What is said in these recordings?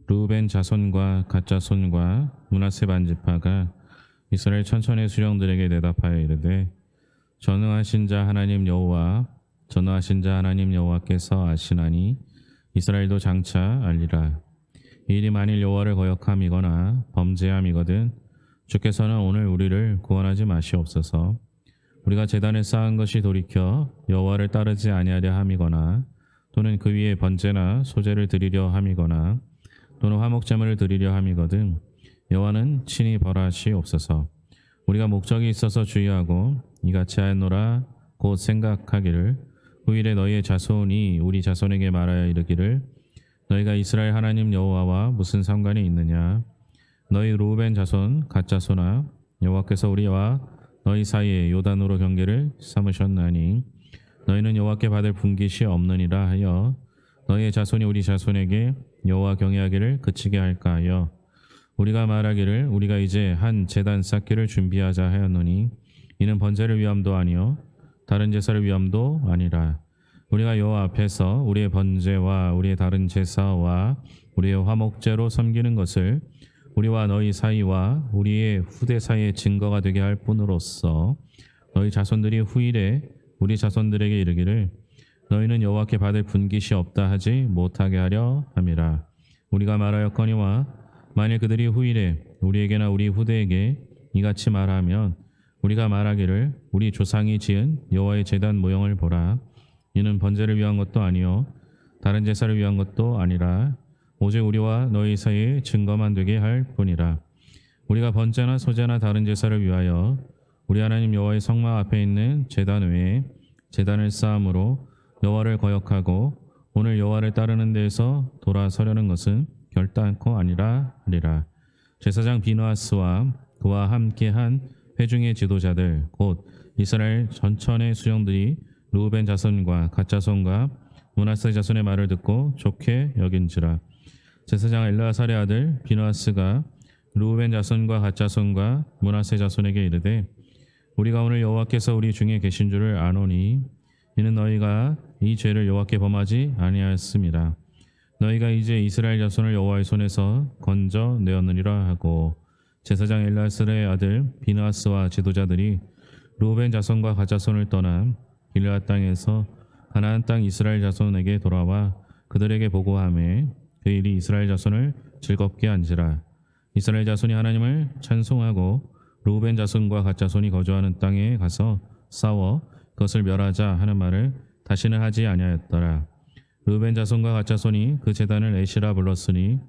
르우벤 자손과 갓 자손과 므낫세 반지파가 이스라엘 천천의 수령들에게 대답하여 이르되 전능하신 자 하나님 여호와 전능하신 자 하나님 여호와께서 아시나니 이스라엘도 장차 알리라. 이 일이 만일 여호와를 거역함이거나 범죄함이거든 주께서는 오늘 우리를 구원하지 마시옵소서. 우리가 제단을 쌓은 것이 돌이켜 여호와를 따르지 아니하려 함이거나 또는 그 위에 번제나 소제를 드리려 함이거나 또는 화목제물을 드리려 함이거든 여호와는 친히 벌하시옵소서. 우리가 목적이 있어서 주의하고 이같이 하였노라 곧 생각하기를 후일에 너희의 자손이 우리 자손에게 말하여 이르기를 너희가 이스라엘 하나님 여호와와 무슨 상관이 있느냐. 너희 르우벤 자손 갓 자손아 여호와께서 우리와 너희 사이에 요단으로 경계를 삼으셨나니 너희는 여호와께 받을 분깃이 없느니라 하여 너희의 자손이 우리 자손에게 여호와 경외하기를 그치게 할까 하여 우리가 말하기를 우리가 이제 한 제단 쌓기를 준비하자 하였노니 이는 번제를 위함도 아니요 다른 제사를 위함도 아니라 우리가 여호와 앞에서 우리의 번제와 우리의 다른 제사와 우리의 화목제로 섬기는 것을 우리와 너희 사이와 우리의 후대 사이의 증거가 되게 할 뿐으로써 너희 자손들이 후일에 우리 자손들에게 이르기를 너희는 여호와께 받을 분깃이 없다 하지 못하게 하려 함이라. 우리가 말하였거니와 만일 그들이 후일에 우리에게나 우리 후대에게 이같이 말하면 우리가 말하기를 우리 조상이 지은 여호와의 제단 모형을 보라. 이는 번제를 위한 것도 아니요 다른 제사를 위한 것도 아니라 오직 우리와 너희 사이의 증거만 되게 할 뿐이라. 우리가 번제나 소제나 다른 제사를 위하여 우리 하나님 여호와의 성막 앞에 있는 제단 외에 제단을 쌓음으로 여호와를 거역하고 오늘 여호와를 따르는 데에서 돌아서려는 것은 결단코 아니라 하리라. 제사장 비느하스와 그와 함께한 회중의 지도자들 곧 이스라엘 전천의 수령들이 르우벤 자손과 갓 자손과 므낫세 자손의 말을 듣고 좋게 여긴지라. 제사장 엘르아살의 아들 비느하스가 르우벤 자손과 갓 자손과 므낫세 자손에게 이르되 우리가 오늘 여호와께서 우리 중에 계신 줄을 아노니 이는 너희가 이 죄를 여호와께 범하지 아니하였습니다. 너희가 이제 이스라엘 자손을 여호와의 손에서 건져 내었느니라 하고 제사장 엘르아살의 아들 비느하스와 지도자들이 르우벤 자손과 갓 자손을 떠나 길르앗 땅에서 가나안 땅 이스라엘 자손에게 돌아와 그들에게 보고하매 그 일이 이스라엘 자손을 즐겁게 한지라. 이스라엘 자손이 하나님을 찬송하고 르우벤 자손과 갓 자손이 거주하는 땅에 가서 싸워 그것을 멸하자 하는 말을 다시는 하지 아니하였더라. 르우벤 자손과 갓 자손이 그 제단을 에시라 불렀으니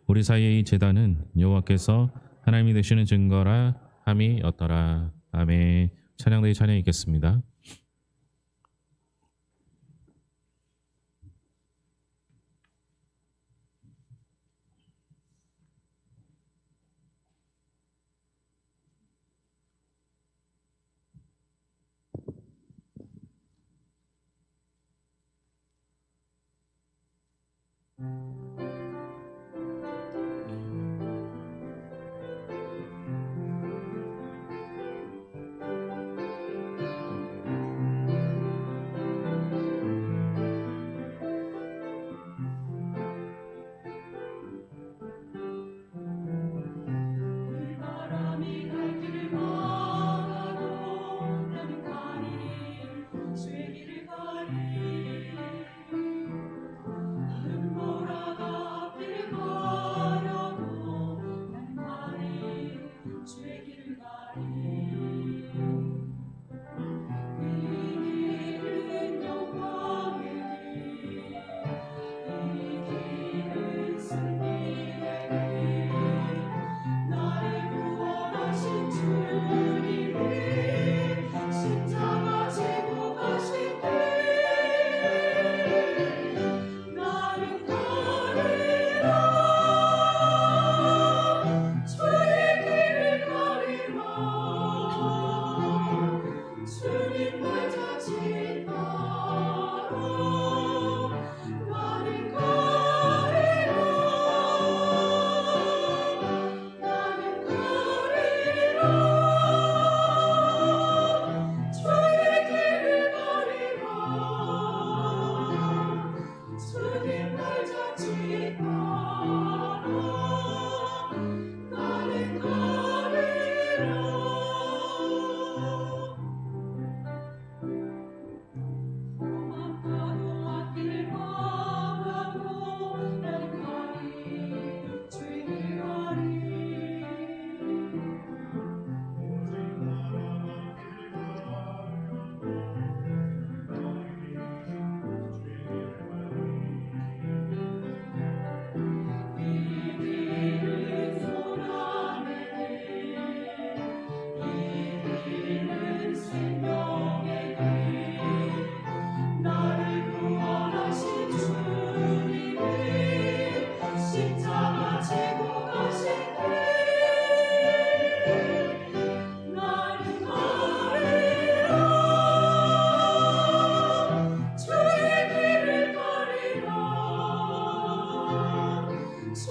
우리 사이의 이 제단은 여호와께서 하나님이 되시는 증거라 함이었더라. 아멘. 찬양대의 찬양 읽겠습니다. 죄를 가리 나는 뭐라가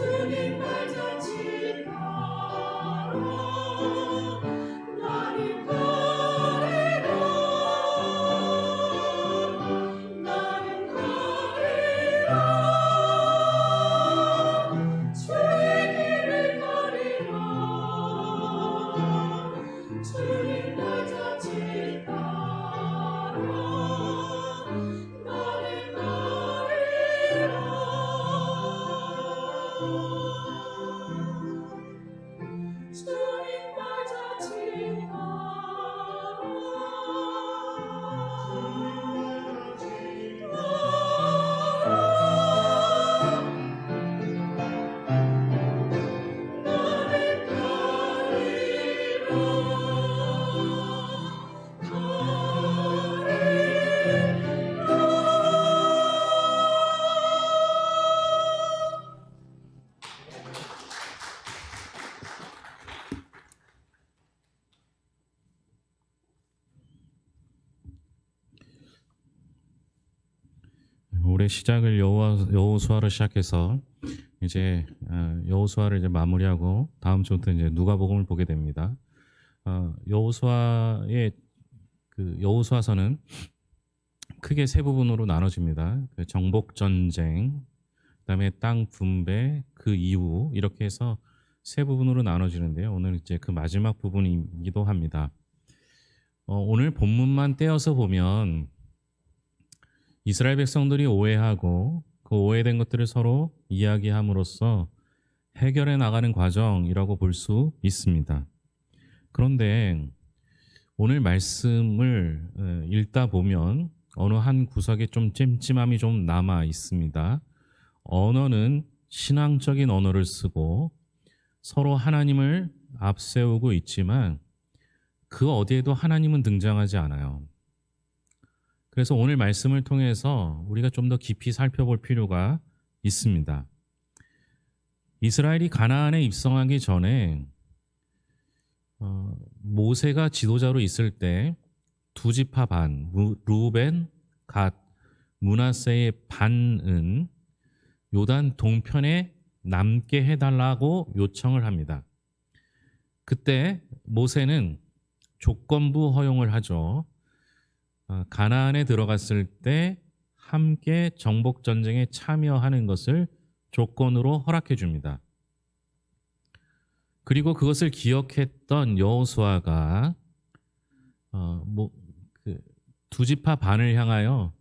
주님 발자취 따라 나를 가리라 나는 가리라 주의 길을 가리라 주님 발자취 따라 나는 가리라 주님 발자취 올해 시작을 여호수아로 시작해서 이제 여호수아를 이제 마무리하고 다음 주부터 이제 누가복음을 보게 됩니다. 여호수아의 그 여호수아서는 크게 세 부분으로 나눠집니다. 그 정복 전쟁, 그다음에 땅 분배, 그 이후 이렇게 해서 세 부분으로 나눠지는데요. 오늘 이제 그 마지막 부분이기도 합니다. 오늘 본문만 떼어서 보면 이스라엘 백성들이 오해하고 그 오해된 것들을 서로 이야기함으로써 해결해 나가는 과정이라고 볼 수 있습니다. 그런데 오늘 말씀을 읽다 보면 어느 한 구석에 좀 찜찜함이 좀 남아 있습니다. 언어는 신앙적인 언어를 쓰고 서로 하나님을 앞세우고 있지만 그 어디에도 하나님은 등장하지 않아요. 그래서 오늘 말씀을 통해서 우리가 좀 더 깊이 살펴볼 필요가 있습니다. 이스라엘이 가나안에 입성하기 전에 모세가 지도자로 있을 때 두 지파 반, 루벤, 갓, 므낫세의 반은 요단 동편에 남게 해달라고 요청을 합니다. 그때 모세는 조건부 허용을 하죠. 가나안에 들어갔을 때 함께 정복 전쟁에 참여하는 것을 조건으로 허락해 줍니다. 그리고 그것을 기억했던 여호수아가 두 지파 반을 향하여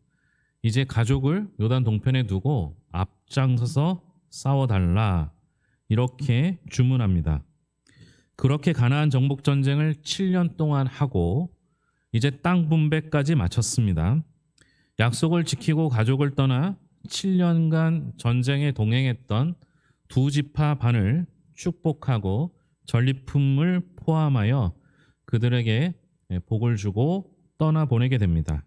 이제 가족을 요단 동편에 두고 앞장서서 싸워달라 이렇게 주문합니다. 그렇게 가나안 정복 전쟁을 7년 동안 하고 이제 땅 분배까지 마쳤습니다. 약속을 지키고 가족을 떠나 7년간 전쟁에 동행했던 두 지파 반을 축복하고 전리품을 포함하여 그들에게 복을 주고 떠나보내게 됩니다.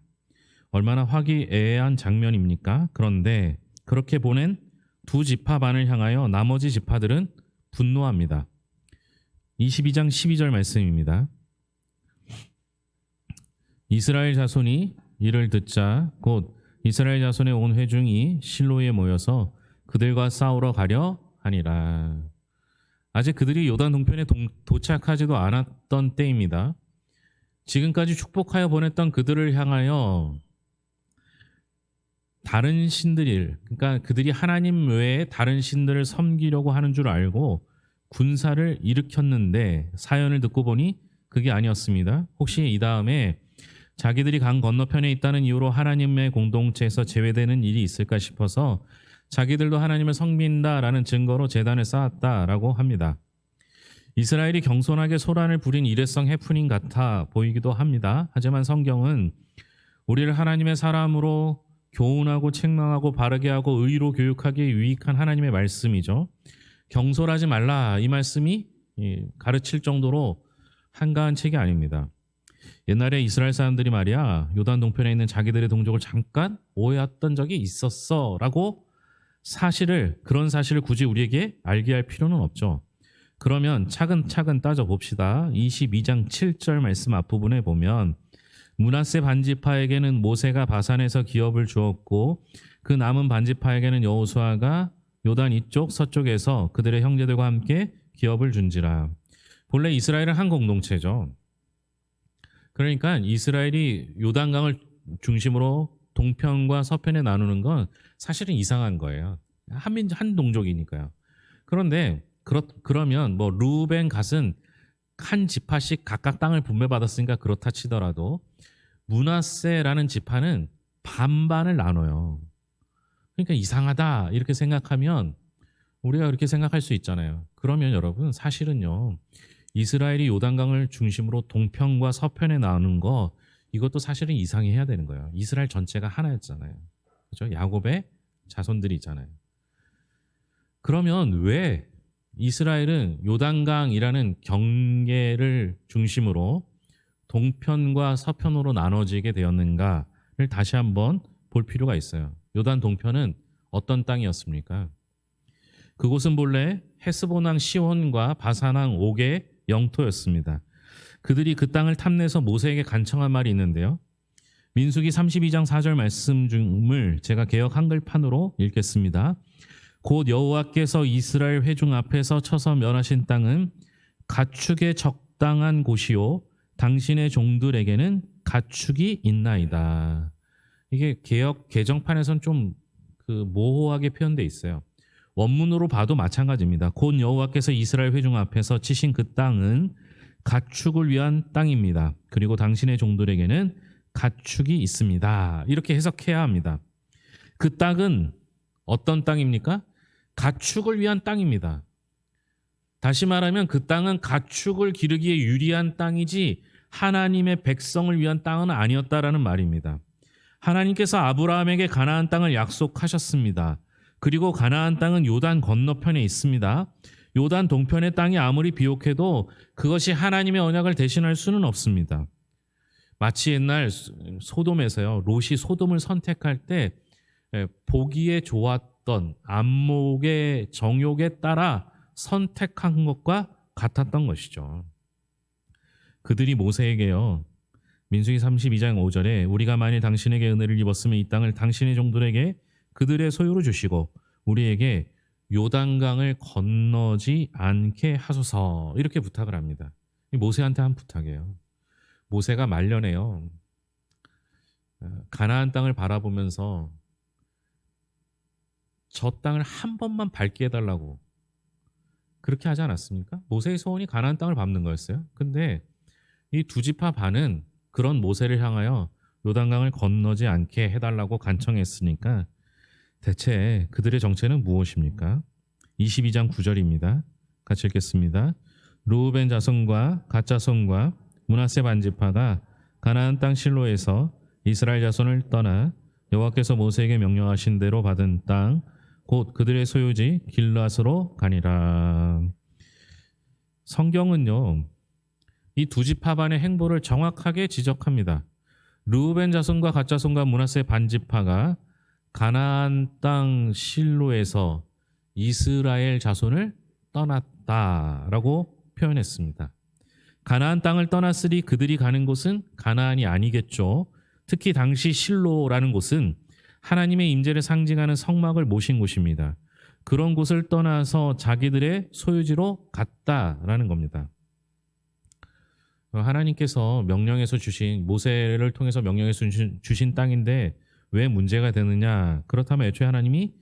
얼마나 화기애애한 장면입니까? 그런데 그렇게 보낸 두 지파 반을 향하여 나머지 지파들은 분노합니다. 22장 12절 말씀입니다. 이스라엘 자손이 이를 듣자 곧 이스라엘 자손의 온 회중이 실로에 모여서 그들과 싸우러 가려 하니라. 아직 그들이 요단 동편에 도착하지도 않았던 때입니다. 지금까지 축복하여 보냈던 그들을 향하여 다른 신들을, 그러니까 그들이 하나님 외에 다른 신들을 섬기려고 하는 줄 알고 군사를 일으켰는데 사연을 듣고 보니 그게 아니었습니다. 혹시 이 다음에 자기들이 강 건너편에 있다는 이유로 하나님의 공동체에서 제외되는 일이 있을까 싶어서 자기들도 하나님을 섬긴다라는 증거로 제단을 쌓았다라고 합니다. 이스라엘이 경솔하게 소란을 부린 일회성 해프닝 같아 보이기도 합니다. 하지만 성경은 우리를 하나님의 사람으로 교훈하고 책망하고 바르게 하고 의로 교육하기에 유익한 하나님의 말씀이죠. 경솔하지 말라 이 말씀이 가르칠 정도로 한가한 책이 아닙니다. 옛날에 이스라엘 사람들이 말이야 요단 동편에 있는 자기들의 동족을 잠깐 오해했던 적이 있었어 라고 그런 사실을 굳이 우리에게 알게 할 필요는 없죠. 그러면 차근차근 따져봅시다. 22장 7절 말씀 앞부분에 보면 므낫세 반지파에게는 모세가 바산에서 기업을 주었고 그 남은 반지파에게는 여호수아가 요단 이쪽 서쪽에서 그들의 형제들과 함께 기업을 준지라. 본래 이스라엘은 한 공동체죠. 그러니까 이스라엘이 요단강을 중심으로 동편과 서편에 나누는 건 사실은 이상한 거예요. 한 동족이니까요. 그런데 그러면 뭐 루벤 갓은 한 지파씩 각각 땅을 분배받았으니까 그렇다 치더라도 므낫세라는 지파는 반반을 나눠요. 그러니까 이상하다 이렇게 생각하면 우리가 그렇게 생각할 수 있잖아요. 그러면 여러분 사실은요. 이스라엘이 요단강을 중심으로 동편과 서편에 나누는 거 이것도 사실은 이상해야 되는 거예요. 이스라엘 전체가 하나였잖아요. 그렇죠? 야곱의 자손들이 있잖아요. 그러면 왜 이스라엘은 요단강이라는 경계를 중심으로 동편과 서편으로 나눠지게 되었는가를 다시 한번 볼 필요가 있어요. 요단 동편은 어떤 땅이었습니까? 그곳은 본래 헤스본 왕 시혼과 바산 왕 옥의 영토였습니다. 그들이 그 땅을 탐내서 모세에게 간청한 말이 있는데요. 민수기 32장 4절 말씀 중을 제가 개역 한글판으로 읽겠습니다. 곧 여호와께서 이스라엘 회중 앞에서 쳐서 멸하신 땅은 가축의 적당한 곳이요 당신의 종들에게는 가축이 있나이다. 이게 개역 개정판에선 좀 모호하게 표현돼 있어요. 원문으로 봐도 마찬가지입니다. 곧 여호와께서 이스라엘 회중 앞에서 치신 그 땅은 가축을 위한 땅입니다. 그리고 당신의 종들에게는 가축이 있습니다. 이렇게 해석해야 합니다. 그 땅은 어떤 땅입니까? 가축을 위한 땅입니다. 다시 말하면 그 땅은 가축을 기르기에 유리한 땅이지 하나님의 백성을 위한 땅은 아니었다라는 말입니다. 하나님께서 아브라함에게 가나안 땅을 약속하셨습니다. 그리고 가나안 땅은 요단 건너편에 있습니다. 요단 동편의 땅이 아무리 비옥해도 그것이 하나님의 언약을 대신할 수는 없습니다. 마치 옛날 소돔에서요. 롯이 소돔을 선택할 때 보기에 좋았던 안목의 정욕에 따라 선택한 것과 같았던 것이죠. 그들이 모세에게요. 민수기 32장 5절에 우리가 만일 당신에게 은혜를 입었으면 이 땅을 당신의 종들에게 그들의 소유로 주시고 우리에게 요단강을 건너지 않게 하소서 이렇게 부탁을 합니다. 모세한테 한 부탁이에요. 모세가 말년에요. 가나안 땅을 바라보면서 저 땅을 한 번만 밟게 해달라고 그렇게 하지 않았습니까? 모세의 소원이 가나안 땅을 밟는 거였어요. 근데 이 두 지파 반은 그런 모세를 향하여 요단강을 건너지 않게 해달라고 간청했으니까 대체 그들의 정체는 무엇입니까? 22장 9절입니다. 같이 읽겠습니다. 르우벤 자손과 갓 자손과 므낫세 반지파가 가나안 땅 실로에서 이스라엘 자손을 떠나 여호와께서 모세에게 명령하신 대로 받은 땅 곧 그들의 소유지 길앗으로 가니라. 성경은요. 이 두 지파반의 행보를 정확하게 지적합니다. 르우벤 자손과 갓 자손과 므낫세 반지파가 가나안 땅 실로에서 이스라엘 자손을 떠났다라고 표현했습니다. 가나안 땅을 떠났으리 그들이 가는 곳은 가나안이 아니겠죠. 특히 당시 실로라는 곳은 하나님의 임재를 상징하는 성막을 모신 곳입니다. 그런 곳을 떠나서 자기들의 소유지로 갔다라는 겁니다. 하나님께서 명령해서 주신 모세를 통해서 명령해서 주신 땅인데 왜 문제가 되느냐? 그렇다면 애초에 하나님이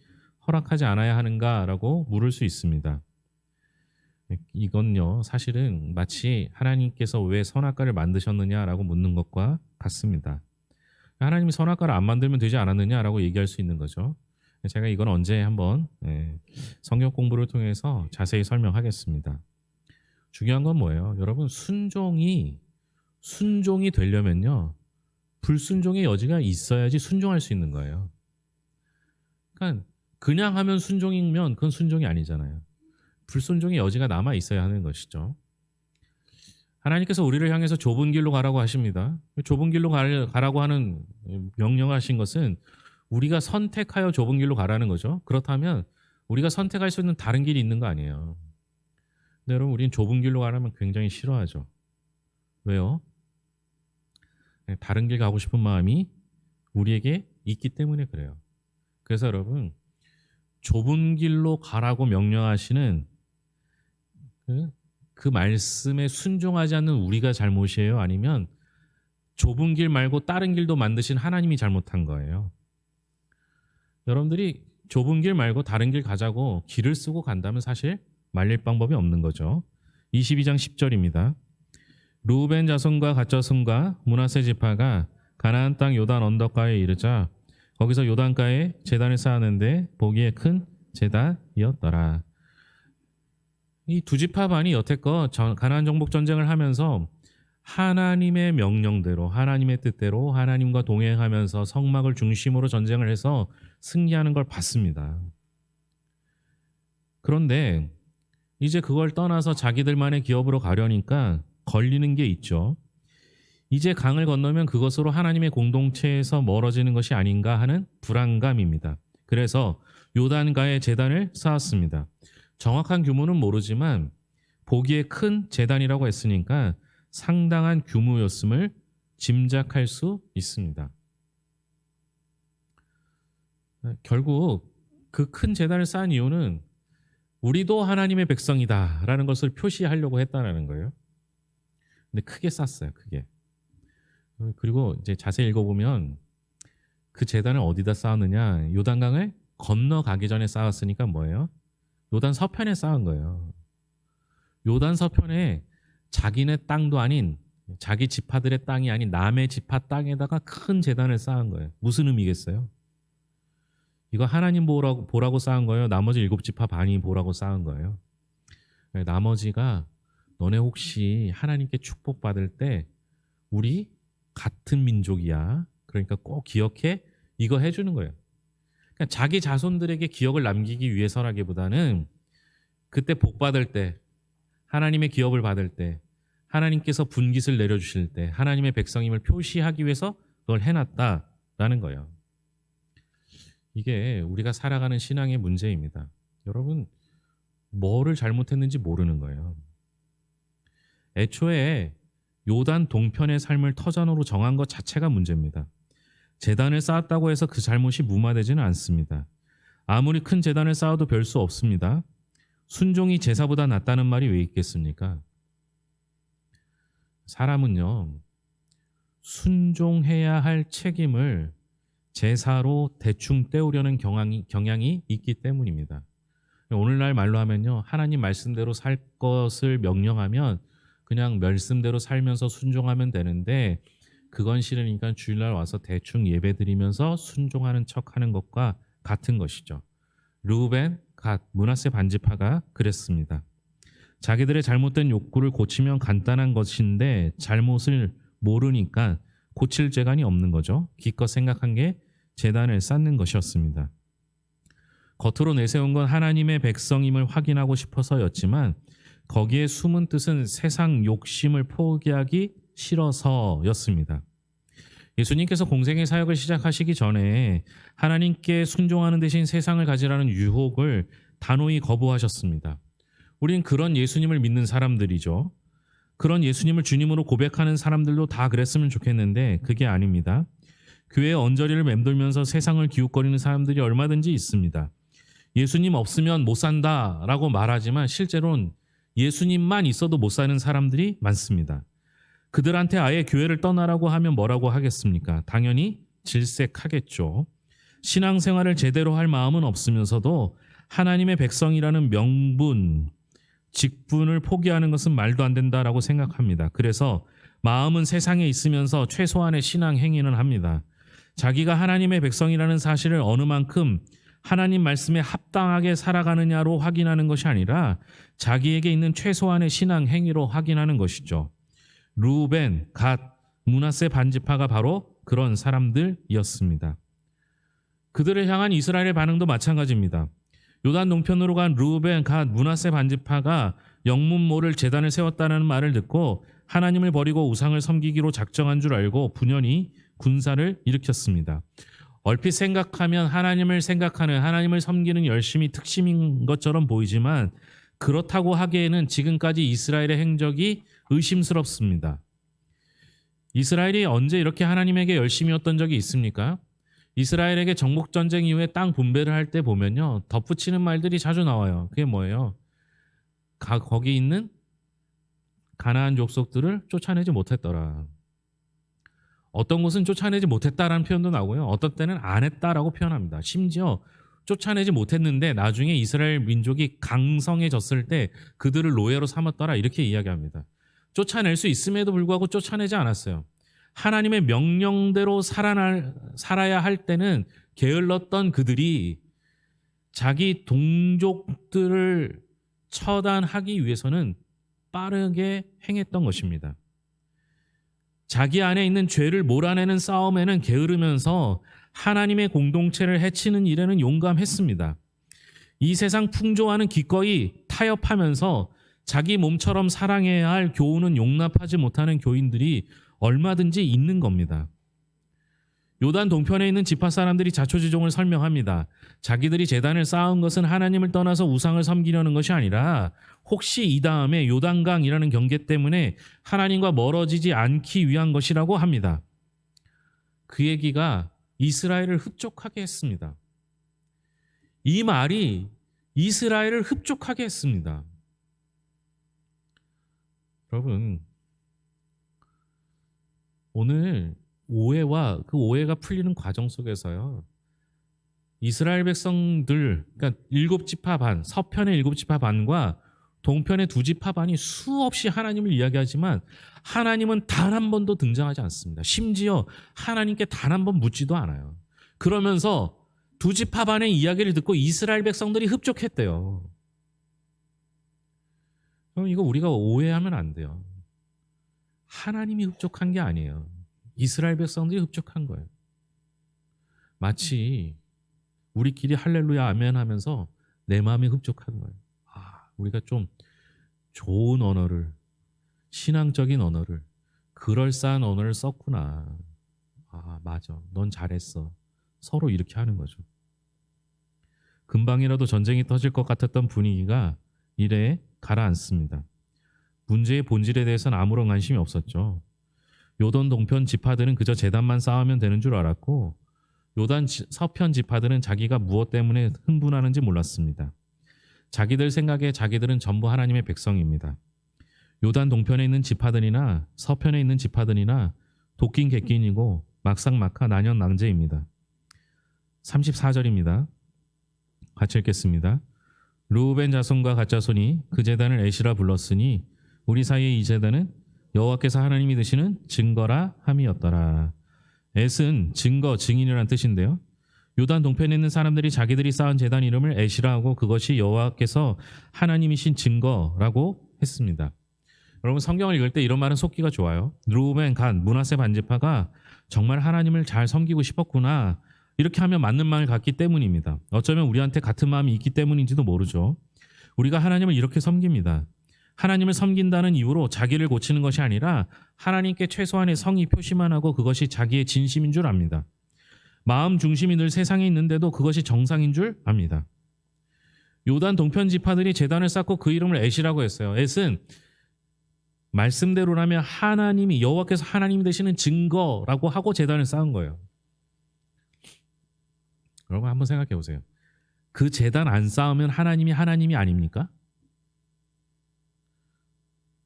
허락하지 않아야 하는가라고 물을 수 있습니다. 이건요 사실은 마치 하나님께서 왜 선악과를 만드셨느냐라고 묻는 것과 같습니다. 하나님이 선악과를 안 만들면 되지 않았느냐라고 얘기할 수 있는 거죠. 제가 이건 언제 한번 성경 공부를 통해서 자세히 설명하겠습니다. 중요한 건 뭐예요? 여러분 순종이 되려면요 불순종의 여지가 있어야지 순종할 수 있는 거예요. 그러니까 그냥 하면 순종이면 그건 순종이 아니잖아요. 불순종의 여지가 남아 있어야 하는 것이죠. 하나님께서 우리를 향해서 좁은 길로 가라고 하십니다. 좁은 길로 가라고 하는 명령하신 것은 우리가 선택하여 좁은 길로 가라는 거죠. 그렇다면 우리가 선택할 수 있는 다른 길이 있는 거 아니에요. 근데 여러분 우리는 좁은 길로 가라면 굉장히 싫어하죠. 왜요? 다른 길 가고 싶은 마음이 우리에게 있기 때문에 그래요. 그래서 여러분 좁은 길로 가라고 명령하시는 그 말씀에 순종하지 않는 우리가 잘못이에요? 아니면 좁은 길 말고 다른 길도 만드신 하나님이 잘못한 거예요? 여러분들이 좁은 길 말고 다른 길 가자고 길을 쓰고 간다면 사실 말릴 방법이 없는 거죠. 22장 10절입니다. 르우벤 자손과 갓 자손과 므낫세 지파가 가나안 땅 요단 언덕가에 이르자 거기서 요단가에 제단을 쌓았는데 보기에 큰 제단이었더라. 이 두 지파 반이 여태껏 가나안 정복 전쟁을 하면서 하나님의 명령대로 하나님의 뜻대로 하나님과 동행하면서 성막을 중심으로 전쟁을 해서 승리하는 걸 봤습니다. 그런데 이제 그걸 떠나서 자기들만의 기업으로 가려니까 걸리는 게 있죠. 이제 강을 건너면 그것으로 하나님의 공동체에서 멀어지는 것이 아닌가 하는 불안감입니다. 그래서 요단가에 제단을 쌓았습니다. 정확한 규모는 모르지만 보기에 큰 제단이라고 했으니까 상당한 규모였음을 짐작할 수 있습니다. 결국 그 큰 제단을 쌓은 이유는 우리도 하나님의 백성이다라는 것을 표시하려고 했다는 거예요. 근데 크게 쌓았어요, 크게. 그리고 이제 자세히 읽어보면 그 제단을 어디다 쌓았느냐? 요단강을 건너가기 전에 쌓았으니까 뭐예요? 요단 서편에 쌓은 거예요. 요단 서편에 자기네 땅도 아닌 자기 지파들의 땅이 아닌 남의 지파 땅에다가 큰 제단을 쌓은 거예요. 무슨 의미겠어요? 이거 하나님 보라고 쌓은 거예요? 나머지 7지파 반이 보라고 쌓은 거예요? 나머지가 너네 혹시 하나님께 축복받을 때 우리 같은 민족이야. 그러니까 꼭 기억해. 이거 해주는 거예요. 그러니까 자기 자손들에게 기억을 남기기 위해서라기보다는 그때 복 받을 때 하나님의 기업을 받을 때 하나님께서 분깃을 내려주실 때 하나님의 백성임을 표시하기 위해서 그걸 해놨다라는 거예요. 이게 우리가 살아가는 신앙의 문제입니다. 여러분 뭐를 잘못했는지 모르는 거예요. 애초에 요단 동편의 삶을 터전으로 정한 것 자체가 문제입니다. 제단을 쌓았다고 해서 그 잘못이 무마되지는 않습니다. 아무리 큰 제단을 쌓아도 별 수 없습니다. 순종이 제사보다 낫다는 말이 왜 있겠습니까? 사람은요, 순종해야 할 책임을 제사로 대충 때우려는 경향이 있기 때문입니다. 오늘날 말로 하면요, 하나님 말씀대로 살 것을 명령하면 그냥 말씀대로 살면서 순종하면 되는데 그건 싫으니까 주일날 와서 대충 예배드리면서 순종하는 척하는 것과 같은 것이죠. 르우벤, 갓, 므낫세 반지파가 그랬습니다. 자기들의 잘못된 욕구를 고치면 간단한 것인데 잘못을 모르니까 고칠 재간이 없는 거죠. 기껏 생각한 게 제단을 쌓는 것이었습니다. 겉으로 내세운 건 하나님의 백성임을 확인하고 싶어서였지만 거기에 숨은 뜻은 세상 욕심을 포기하기 싫어서였습니다. 예수님께서 공생의 사역을 시작하시기 전에 하나님께 순종하는 대신 세상을 가지라는 유혹을 단호히 거부하셨습니다. 우린 그런 예수님을 믿는 사람들이죠. 그런 예수님을 주님으로 고백하는 사람들도 다 그랬으면 좋겠는데 그게 아닙니다. 교회의 언저리를 맴돌면서 세상을 기웃거리는 사람들이 얼마든지 있습니다. 예수님 없으면 못 산다라고 말하지만 실제로는 예수님만 있어도 못 사는 사람들이 많습니다. 그들한테 아예 교회를 떠나라고 하면 뭐라고 하겠습니까? 당연히 질색하겠죠. 신앙생활을 제대로 할 마음은 없으면서도 하나님의 백성이라는 명분, 직분을 포기하는 것은 말도 안 된다라고 생각합니다. 그래서 마음은 세상에 있으면서 최소한의 신앙 행위는 합니다. 자기가 하나님의 백성이라는 사실을 어느 만큼 하나님 말씀에 합당하게 살아가느냐로 확인하는 것이 아니라 자기에게 있는 최소한의 신앙 행위로 확인하는 것이죠. 르우벤, 갓, 므낫세 반지파가 바로 그런 사람들이었습니다. 그들을 향한 이스라엘의 반응도 마찬가지입니다. 요단 동편으로 간 르우벤, 갓, 므낫세 반지파가 영문모를 제단을 세웠다는 말을 듣고 하나님을 버리고 우상을 섬기기로 작정한 줄 알고 분연히 군사를 일으켰습니다. 얼핏 생각하면 하나님을 생각하는, 하나님을 섬기는 열심이 특심인 것처럼 보이지만 그렇다고 하기에는 지금까지 이스라엘의 행적이 의심스럽습니다. 이스라엘이 언제 이렇게 하나님에게 열심이었던 적이 있습니까? 이스라엘에게 정복 전쟁 이후에 땅 분배를 할 때 보면요, 덧붙이는 말들이 자주 나와요. 그게 뭐예요? 거기 있는 가나안 족속들을 쫓아내지 못했더라. 어떤 곳은 쫓아내지 못했다라는 표현도 나오고요. 어떤 때는 안 했다라고 표현합니다. 심지어 쫓아내지 못했는데 나중에 이스라엘 민족이 강성해졌을 때 그들을 노예로 삼았더라 이렇게 이야기합니다. 쫓아낼 수 있음에도 불구하고 쫓아내지 않았어요. 하나님의 명령대로 살아야 할 때는 게을렀던 그들이 자기 동족들을 처단하기 위해서는 빠르게 행했던 것입니다. 자기 안에 있는 죄를 몰아내는 싸움에는 게으르면서 하나님의 공동체를 해치는 일에는 용감했습니다. 이 세상 풍조와는 기꺼이 타협하면서 자기 몸처럼 사랑해야 할 교훈은 용납하지 못하는 교인들이 얼마든지 있는 겁니다. 요단 동편에 있는 지파 사람들이 자초지종을 설명합니다. 자기들이 제단을 쌓은 것은 하나님을 떠나서 우상을 섬기려는 것이 아니라 혹시 이 다음에 요단강이라는 경계 때문에 하나님과 멀어지지 않기 위한 것이라고 합니다. 그 얘기가 이스라엘을 흡족하게 했습니다. 이 말이 이스라엘을 흡족하게 했습니다. 여러분, 오늘 오해와 그 오해가 풀리는 과정 속에서요, 이스라엘 백성들, 그러니까 7지파 반, 서편의 7지파 반과 동편의 2지파 반이 수없이 하나님을 이야기하지만 하나님은 단 한 번도 등장하지 않습니다. 심지어 하나님께 단 한 번 묻지도 않아요. 그러면서 2지파 반의 이야기를 듣고 이스라엘 백성들이 흡족했대요. 그럼 이거 우리가 오해하면 안 돼요. 하나님이 흡족한 게 아니에요. 이스라엘 백성들이 흡족한 거예요. 마치 우리끼리 할렐루야 아멘 하면서 내 마음이 흡족한 거예요. 우리가 좀 좋은 언어를, 신앙적인 언어를, 그럴싸한 언어를 썼구나. 맞아. 넌 잘했어. 서로 이렇게 하는 거죠. 금방이라도 전쟁이 터질 것 같았던 분위기가 이래 가라앉습니다. 문제의 본질에 대해서는 아무런 관심이 없었죠. 요단 동편 지파들은 그저 제단만 쌓으면 되는 줄 알았고, 요단 서편 지파들은 자기가 무엇 때문에 흥분하는지 몰랐습니다. 자기들 생각에 자기들은 전부 하나님의 백성입니다. 요단 동편에 있는 지파들이나 서편에 있는 지파들이나 도끼인 객기인이고 막상막하 난연낭제입니다. 34절입니다. 같이 읽겠습니다. 르우벤 자손과 갓 자손이 그 제단을 에시라 불렀으니 우리 사이의 이 제단은 여호와께서 하나님이 되시는 증거라 함이었더라. 엣은 증거, 증인이라는 뜻인데요. 요단 동편에 있는 사람들이 자기들이 쌓은 제단 이름을 에시라 하고 그것이 여호와께서 하나님이신 증거라고 했습니다. 여러분, 성경을 읽을 때 이런 말은 속기가 좋아요. 르우벤, 갓, 므낫세 반지파가 정말 하나님을 잘 섬기고 싶었구나, 이렇게 하면 맞는 마음을 갖기 때문입니다. 어쩌면 우리한테 같은 마음이 있기 때문인지도 모르죠. 우리가 하나님을 이렇게 섬깁니다. 하나님을 섬긴다는 이유로 자기를 고치는 것이 아니라 하나님께 최소한의 성의 표시만 하고 그것이 자기의 진심인 줄 압니다. 마음 중심이 늘 세상에 있는데도 그것이 정상인 줄 압니다. 요단 동편 지파들이 제단을 쌓고 그 이름을 엣이라고 했어요. 엣은 말씀대로라면 하나님이, 여호와께서 하나님이 되시는 증거라고 하고 제단을 쌓은 거예요. 여러분, 한번 생각해 보세요. 그 제단 안 쌓으면 하나님이 아닙니까?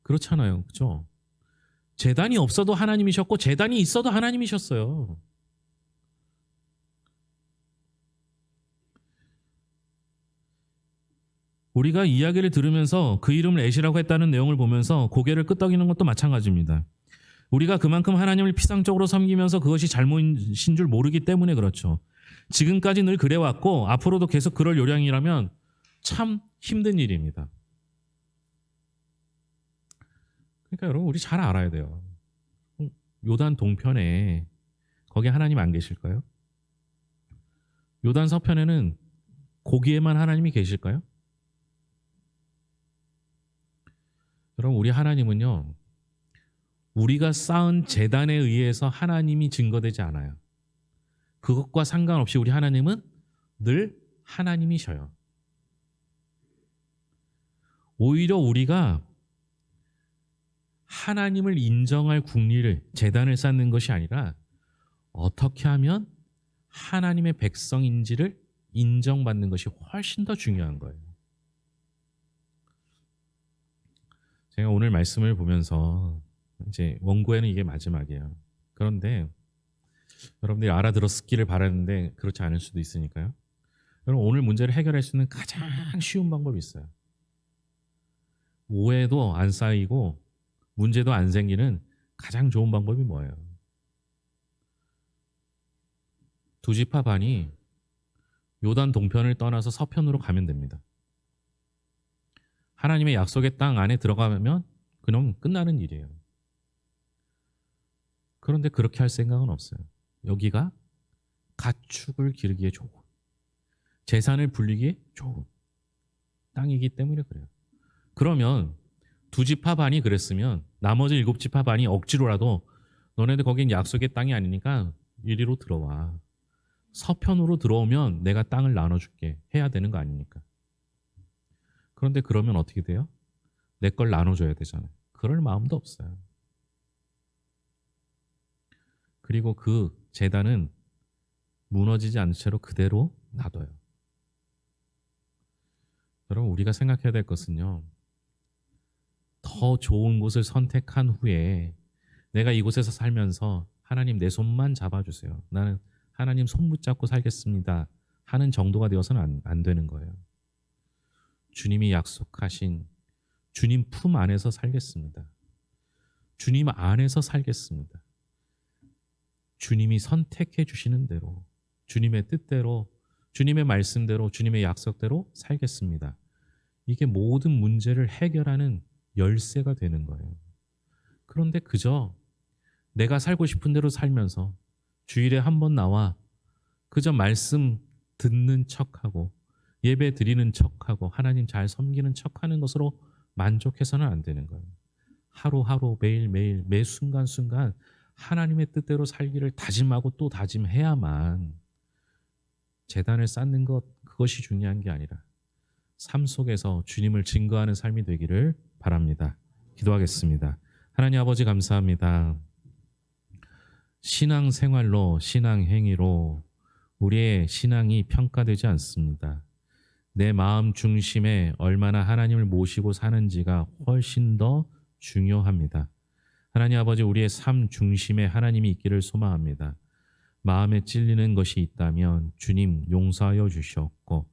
그렇잖아요. 그렇죠? 제단이 없어도 하나님이셨고 제단이 있어도 하나님이셨어요. 우리가 이야기를 들으면서 그 이름을 엣이라고 했다는 내용을 보면서 고개를 끄덕이는 것도 마찬가지입니다. 우리가 그만큼 하나님을 피상적으로 섬기면서 그것이 잘못인 줄 모르기 때문에 그렇죠. 지금까지 늘 그래왔고 앞으로도 계속 그럴 요량이라면 참 힘든 일입니다. 그러니까 여러분, 우리 잘 알아야 돼요. 요단 동편에 거기 하나님 안 계실까요? 요단 서편에는 거기에만 하나님이 계실까요? 여러분, 우리 하나님은요, 우리가 쌓은 제단에 의해서 하나님이 증거되지 않아요. 그것과 상관없이 우리 하나님은 늘 하나님이셔요. 오히려 우리가 하나님을 인정할 국리를, 제단을 쌓는 것이 아니라 어떻게 하면 하나님의 백성인지를 인정받는 것이 훨씬 더 중요한 거예요. 제가 오늘 말씀을 보면서 이제 원고에는 이게 마지막이에요. 그런데 여러분들이 알아들었기를 바라는데 그렇지 않을 수도 있으니까요. 여러분 오늘 문제를 해결할 수 있는 가장 쉬운 방법이 있어요. 오해도 안 쌓이고 문제도 안 생기는 가장 좋은 방법이 뭐예요? 두 지파 반이 요단 동편을 떠나서 서편으로 가면 됩니다. 하나님의 약속의 땅 안에 들어가면 그럼 끝나는 일이에요. 그런데 그렇게 할 생각은 없어요. 여기가 가축을 기르기에 좋은, 재산을 불리기에 좋은 땅이기 때문에 그래요. 그러면 두 지파 반이 그랬으면 나머지 일곱 지파 반이 억지로라도 너네들 거긴 약속의 땅이 아니니까 이리로 들어와. 서편으로 들어오면 내가 땅을 나눠줄게 해야 되는 거 아닙니까? 그런데 그러면 어떻게 돼요? 내 걸 나눠줘야 되잖아요. 그럴 마음도 없어요. 그리고 그 제단은 무너지지 않은 채로 그대로 놔둬요. 여러분 우리가 생각해야 될 것은요. 더 좋은 곳을 선택한 후에 내가 이곳에서 살면서 하나님 내 손만 잡아주세요. 나는 하나님 손 붙잡고 살겠습니다. 하는 정도가 되어서는 안 되는 거예요. 주님이 약속하신 주님 품 안에서 살겠습니다. 주님 안에서 살겠습니다. 주님이 선택해 주시는 대로, 주님의 뜻대로, 주님의 말씀대로, 주님의 약속대로 살겠습니다. 이게 모든 문제를 해결하는 열쇠가 되는 거예요. 그런데 그저 내가 살고 싶은 대로 살면서 주일에 한 번 나와 그저 말씀 듣는 척하고 예배 드리는 척하고 하나님 잘 섬기는 척하는 것으로 만족해서는 안 되는 거예요. 하루하루 매일매일 매 순간순간 하나님의 뜻대로 살기를 다짐하고 또 다짐해야만 제단을 쌓는 것 그것이 중요한 게 아니라 삶 속에서 주님을 증거하는 삶이 되기를 바랍니다. 기도하겠습니다. 하나님 아버지 감사합니다. 신앙 생활로 신앙 행위로 우리의 신앙이 평가되지 않습니다. 내 마음 중심에 얼마나 하나님을 모시고 사는지가 훨씬 더 중요합니다. 하나님 아버지 우리의 삶 중심에 하나님이 있기를 소망합니다. 마음에 찔리는 것이 있다면 주님 용서하여 주시옵고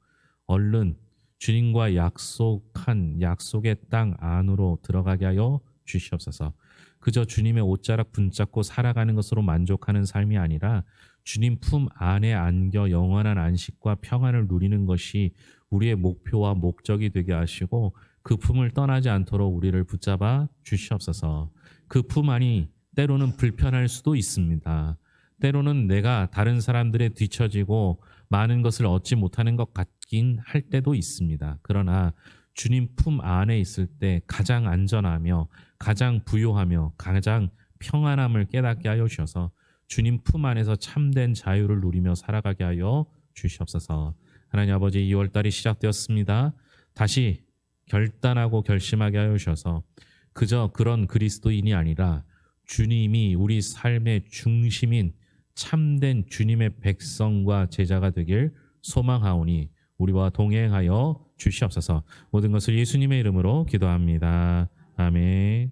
얼른 주님과 약속한 약속의 땅 안으로 들어가게 하여 주시옵소서. 그저 주님의 옷자락 붙잡고 살아가는 것으로 만족하는 삶이 아니라 주님 품 안에 안겨 영원한 안식과 평안을 누리는 것이 우리의 목표와 목적이 되게 하시고 그 품을 떠나지 않도록 우리를 붙잡아 주시옵소서. 그 품 안이 때로는 불편할 수도 있습니다. 때로는 내가 다른 사람들에 뒤처지고 많은 것을 얻지 못하는 것 같긴 할 때도 있습니다. 그러나 주님 품 안에 있을 때 가장 안전하며 가장 부요하며 가장 평안함을 깨닫게 하여 주셔서 주님 품 안에서 참된 자유를 누리며 살아가게 하여 주시옵소서. 하나님 아버지 2월달이 시작되었습니다. 다시 결단하고 결심하게 하여 주셔서 그저 그런 그리스도인이 아니라 주님이 우리 삶의 중심인 참된 주님의 백성과 제자가 되길 소망하오니 우리와 동행하여 주시옵소서. 모든 것을 예수님의 이름으로 기도합니다. 아멘.